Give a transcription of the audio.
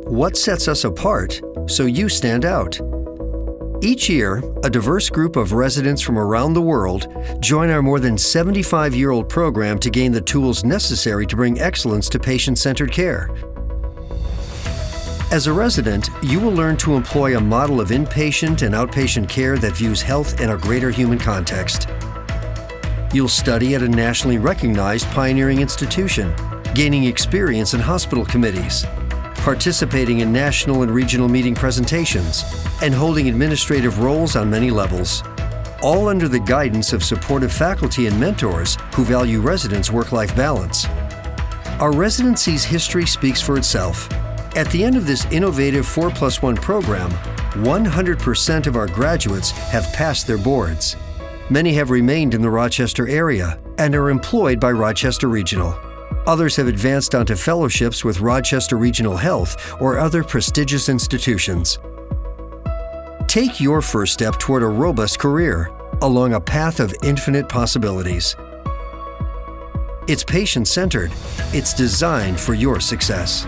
what sets us apart so you stand out. Each year, a diverse group of residents from around the world join our more than 75-year-old program to gain the tools necessary to bring excellence to patient-centered care. As a resident, you will learn to employ a model of inpatient and outpatient care that views health in a greater human context. You'll study at a nationally recognized pioneering institution, gaining experience in hospital committees, participating in national and regional meeting presentations, and holding administrative roles on many levels, all under the guidance of supportive faculty and mentors who value residents' work-life balance. Our residency's history speaks for itself. At the end of this innovative 4+1 program, 100% of our graduates have passed their boards. Many have remained in the Rochester area and are employed by Rochester Regional. Others have advanced onto fellowships with Rochester Regional Health or other prestigious institutions. Take your first step toward a robust career along a path of infinite possibilities. It's patient-centered. It's designed for your success.